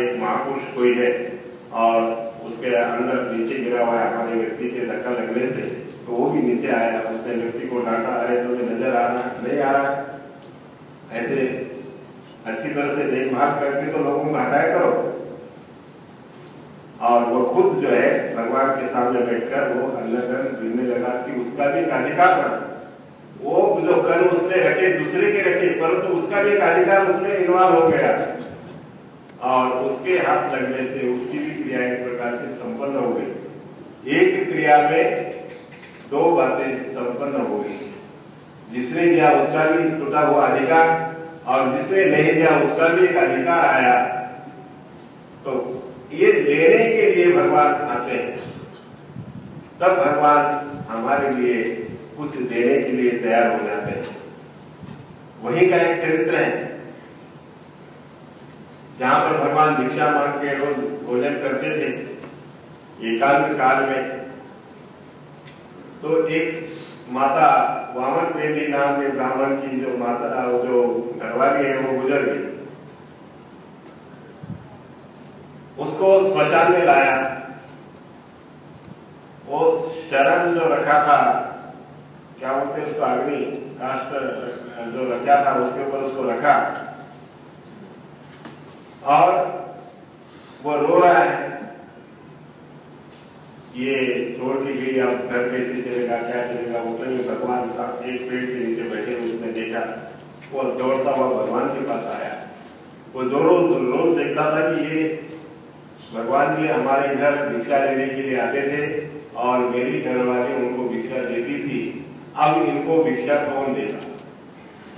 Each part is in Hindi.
एक महापुरुष कोई है और उसके अंदर नीचे गिरा हुआ है हमारे व्यक्ति के धक्का लगने से, तो वो भी नीचे आया। उसने व्यक्ति को डांटा, अरे तुम्हें नजर आ रहा नहीं आ रहा, ऐसे अच्छी तरह से देखभाल करके तो लोगों को हटाया करो। और वो खुद जो है भगवान के सामने बैठकर वो अल्लाह गिरने लगा कि उसका भी एक अधिकार बना। वो जो कर्म उसने रखे दूसरे के रखे, परंतु उसका भी एक अधिकार उसमें इन्वॉल्व हो गया और उसके हाथ लगने से उसकी भी क्रिया एक प्रकार से संपन्न हो गई। एक क्रिया में दो बातें संपन्न हो गई, जिसने दिया उसका भी टूटा हुआ अधिकार और जिसने नहीं दिया उसका भी एक अधिकार आया। तो ये लेने के लिए भगवान आते हैं, तब भगवान हमारे लिए कुछ देने के लिए तैयार हो जाते हैं। वही का एक चरित्र है जहां पर भगवान भिक्षा मांग के रोज भोजन करते थे एकांत काल में। तो एक माता वामन वेदी नाम के ब्राह्मण की जो माता जो घरवाली है वो गुजर गई। उसको स्मशान में लाया, वो शरण जो रखा था, क्या बोलते उसको, अग्नि काष्ठ जो रखा था उसके ऊपर उसको रखा और वो रो रहा है, ये छोड़ के गई, अब घर कैसे चलेगा, क्या चलेगा। वो कहीं भगवान का एक पेड़ के नीचे बैठे उसने देखा, वो दौड़ता हुआ भगवान के पास आया। वो रोज देखता था कि ये भगवान जी हमारे घर भिक्षा लेने के लिए आते थे और मेरी घरवाली उनको भिक्षा देती थी, अब इनको भिक्षा कौन देगा।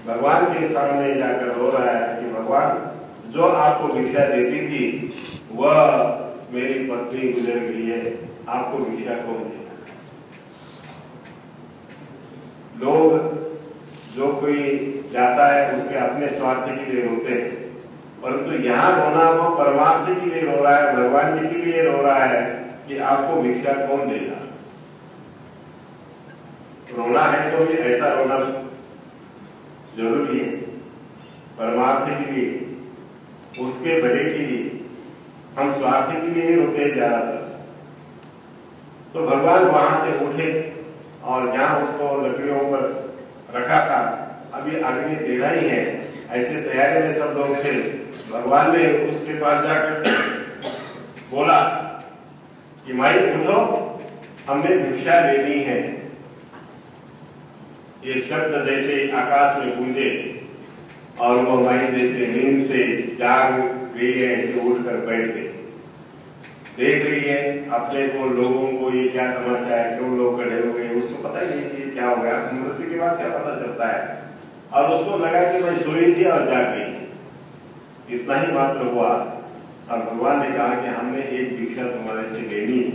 भगवान के सामने जाकर रो रहा है कि भगवान जो आपको भिक्षा देती थी वह मेरी पत्नी गुजर गई है, आपको भिक्षा कौन देगा। लोग जो कोई जाता है उसके अपने स्वार्थ के लिए रोते हैं, परंतु यहाँ रोना वो परमार्थ के लिए रो रहा है, भगवान जी के लिए रो रहा है कि आपको भिक्षा कौन देगा। रोना है तो भी ऐसा रोना जरूरी है, परमार्थ के लिए, उसके भले के लिए। हम स्वार्थ के लिए ही रोते ज्यादातर। तो भगवान वहां से उठे और जहां उसको लकड़ियों पर रखा था, अभी अग्नि देना ही है, ऐसे तैयारी में सब लोग थे। भगवान ने उसके पास जाकर बोला कि माई उठो, हमने भिक्षा लेनी है। ये शब्द जैसे आकाश में गूंजे और वो माई जैसे नींद से जाग गई है, ऐसे उठकर बैठ गई। देख रही है अपने को, लोगों को, ये क्या तमाशा है, क्यों लोग खड़े हो गए, उसको पता ही नहीं कि क्या हो गया। मृत्यु के बाद क्या पता चलता है। और उसको लगा कि मैं सोई थी और जाग गई, इतना ही मात्र हुआ। और भगवान ने कहा कि हमने एक भिक्षा तुम्हारे से लेनी है।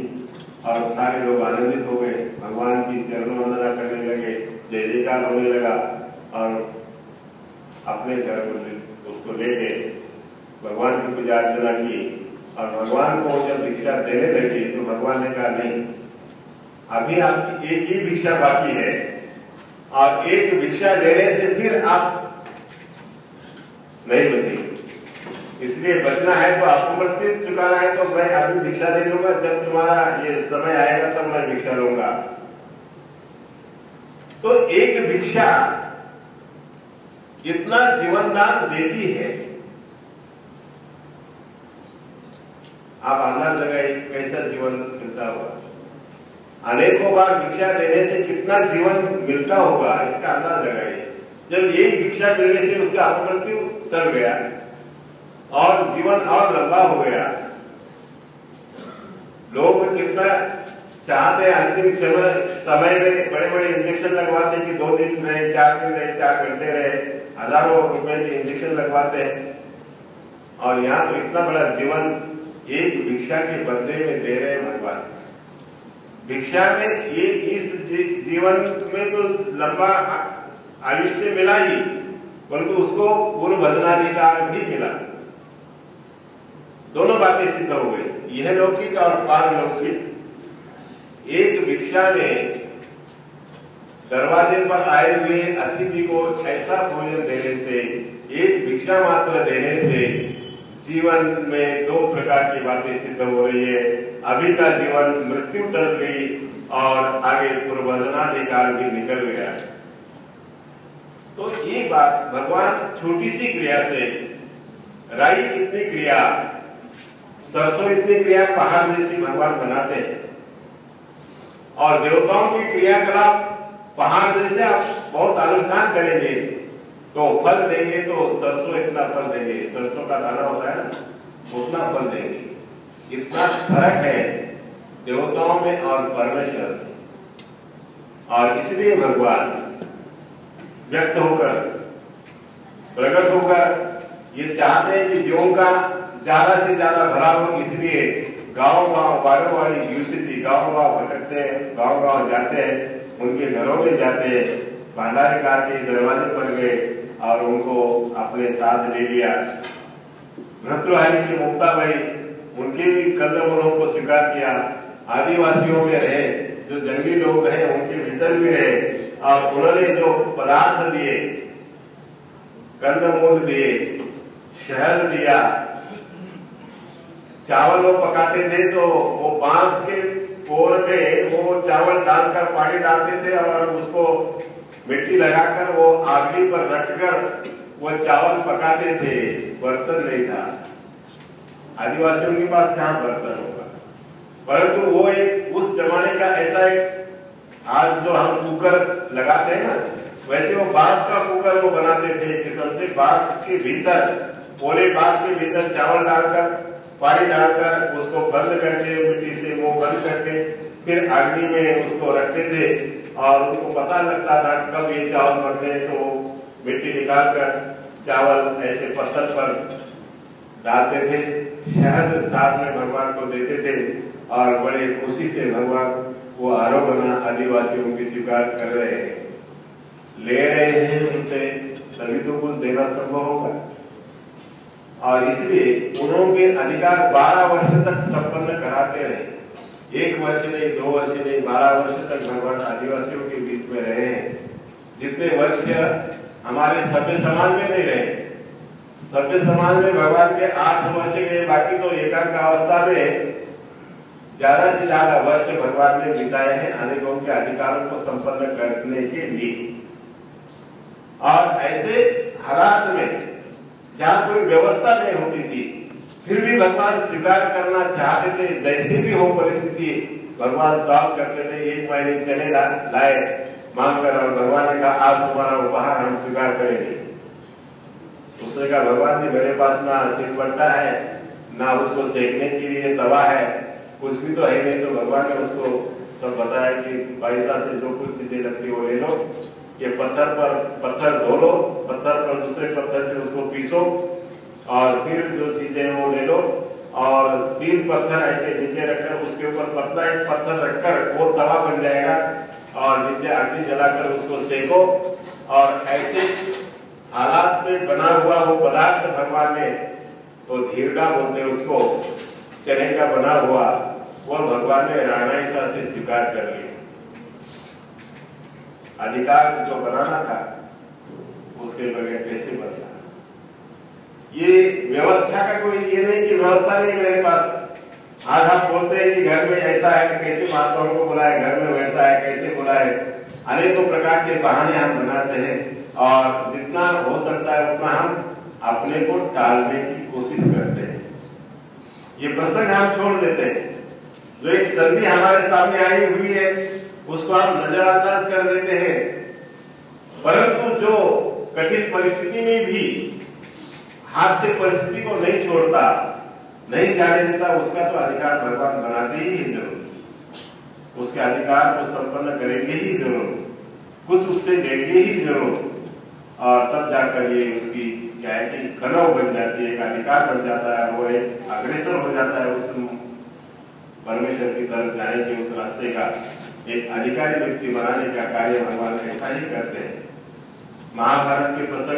और सारे लोग आनंदित हो गए, भगवान की चरण वंदना करने लगे, जय जयकार होने लगा और अपने घर को उसको ले गए, भगवान की पूजा अर्चना की। और भगवान को जब भिक्षा देने लगी तो भगवान ने कहा नहीं, अभी आपकी एक ही भिक्षा बाकी है और एक भिक्षा देने से फिर आप नहीं बचेंगे, इसलिए बचना है तो आपको मृत्यु चुकाना है। तो मैं अभी भिक्षा दे लूंगा, जब तुम्हारा ये समय आएगा तब मैं भिक्षा लूंगा। तो एक भिक्षा इतना जीवन दान देती है, आप अंदाज लगाइए कैसा जीवन मिलता होगा। अनेकों बार भिक्षा देने से कितना जीवन मिलता होगा, इसका अंदाज लगाइए। जब एक भिक्षा मिलने से उसका अपमृत्यु टल गया और जीवन और लंबा हो गया। लोग कितना चाहते हैं अंतिम समय में बड़े बड़े इंजेक्शन लगवाते हैं कि 2 दिन रहे, 4 दिन रहे, 4 घंटे रहे, हजारों रुपए के इंजेक्शन लगवाते हैं। और यहाँ तो इतना बड़ा जीवन एक भिक्षा के बदले में दे रहे हैं भगवान। भिक्षा में ये इस जीवन में तो लंबा आयुष्य मिला ही, परंतु उसको पूर्ण भजनाधिकार भी मिला। दोनों बातें सिद्ध हो गई, यह लौकिक और पारलौकिक। एक भिक्षा में दरवाजे पर आए हुए अतिथि को ऐसा भोजन देने से, एक भिक्षा मात्र देने से जीवन में दो प्रकार की बातें सिद्ध हो रही है। अभी का जीवन मृत्यु टल गई और आगे पूर्वजनाधिकार भी निकल गया। तो ये बात भगवान छोटी सी क्रिया से, राई इतनी क्रिया, सरसों इतनी क्रिया पहाड़ जैसी भगवान बनाते हैं, और देवताओं की क्रियाकलाप पहाड़ जैसे आप बहुत अनुष्ठान करेंगे तो फल देंगे, तो सरसों इतना फल देंगे, सरसों का दाना होता है ना, उतना फल देंगे। इतना फर्क है देवताओं में और परमेश्वर में। और इसलिए भगवान व्यक्त होकर, प्रकट होकर ये चाहते हैं कि जीवों का ज्यादा से ज्यादा भला हो। इसलिए गांव-गांव, वाड़ी-वाड़ी, यूसिटी, गांव-गांव भटकते हैं, गांव-गांव जाते हैं, उनके घरों में जाते हैं, भंडारकार के दरवाजे पर गए और उनको अपने साथ ले लिया। भ्रतृहारी की मुक्ताबाई, उनके भी कंदमूलों को स्वीकार किया। आदिवासियों में रहे, जो जंगली लोग हैं उनके भीतर भी रहे, और उन्होंने जो पदार्थ दिए, कंदमूल दिए, शहद दिया, चावल वो पकाते थे तो वो बांस के कोर में वो चावल डालकर पानी डालते थे और उसको मिट्टी लगाकर वो आगली पर रखकर वो चावल पकाते थे। बर्तन नहीं था, आदिवासियों के पास कहाँ बर्तन होगा, परंतु वो एक उस जमाने का ऐसा एक, आज जो हम कुकर लगाते हैं ना, वैसे वो बांस का कुकर वो बनाते थे कि सबसे बांस के भीतर, पोले बांस के भीतर चावल डालकर, पानी डालकर, उसको बंद करके, मिट्टी से वो बंद करके फिर अग्नि में उसको रखते थे। और उनको पता लगता था कब ये चावल बनते हैं, तो मिट्टी निकालकर चावल ऐसे पत्थर पर डालते थे, शहद साथ में भगवान को देते थे, और बड़े खुशी से भगवान वो आरोपना आदिवासियों की स्वीकार कर रहे हैं, ले रहे हैं उनसे, तभी तो कुछ देना संभव होगा। और इसलिए उन्होंने अधिकार 12 वर्ष तक संपन्न कराते रहे। 1 वर्ष नहीं, 2 वर्ष नहीं, 12 वर्ष तक भगवान आदिवासियों के बीच में रहे। जितने वर्ष हमारे सभ्य समाज में नहीं रहे। सभ्य समाज में भगवान के 8 वर्ष गए, बाकी तो एकांत अवस्था में ज्यादा से ज्यादा वर्ष भगवान ने बिताए हैं अनेकों के अधिकारों को संपन्न करने के लिए। और ऐसे हालात में जहाँ कोई व्यवस्था नहीं होती थी, फिर भी भगवान स्वीकार करना चाहते थे, जैसे भी हो परिस्थिति भगवान सॉल्व करते थे। 1 महीने चले लाए मांग कर, और भगवान ने कहा आज तुम्हारा उपहार हम स्वीकार करेंगे। उसने कहा भगवान जी मेरे पास ना सिलबट्टा है, ना उसको सेकने के लिए तवा है, कुछ भी तो है नहीं। तो भगवान ने उसको सब बताया कि पैसा से जो कुछ चीजें लगती वो ले लो, ये पत्थर धो लो, पत्थर पर दूसरे पत्थर से उसको पीसो, और फिर जो चीजें वो ले लो, और 3 पत्थर ऐसे नीचे रखकर उसके ऊपर पतला एक पत्थर रखकर वो तवा बन जाएगा, और नीचे अग्नि जलाकर उसको सेको। और ऐसे हालात में बना हुआ वो पदार्थ भगवान ने, तो धीरगा बोलते उसको, चने का बना हुआ, वो भगवान ने राणाईसा से स्वीकार कर लिया। अधिकार जो बनाना था उसके बगैर कैसे बना। ये व्यवस्था का कोई ये नहीं कि व्यवस्था नहीं मेरे पास। आज हम बोलते हैं कि घर में ऐसा है, कैसे महात्माओं को बुलाए, घर में वैसा है, कैसे बुलाए, अनेकों प्रकार के बहाने हम बनाते हैं, और जितना हो सकता है उतना हम अपने को टालने की कोशिश करते हैं। ये प्रसंग हम छोड़ देते हैं। जो एक संधि हमारे सामने आई हुई है उसको हम नजरअंदाज कर देते हैं, परंतु जो कठिन परिस्थिति में भी हाथ से परिस्थिति को नहीं छोड़ता, नहीं जाने देता, उसका तो अधिकार भगवान बनाते ही जरूर, उसके अधिकार को संपन्न करेंगे ही जरूर, कुछ उससे लेंगे ही जरूर, और तब जाकर ये उसकी क्या है कि कलव बन जाती है, एक अधिकार बन जाता है, वो एक अग्रेसर हो जाता है उस परमेश्वर की तरफ जाने के उस रास्ते का एक अधिकारी व्यक्ति बनाने का कार्य भगवान ऐसा ही करते हैं। महाभारत के प्रसंग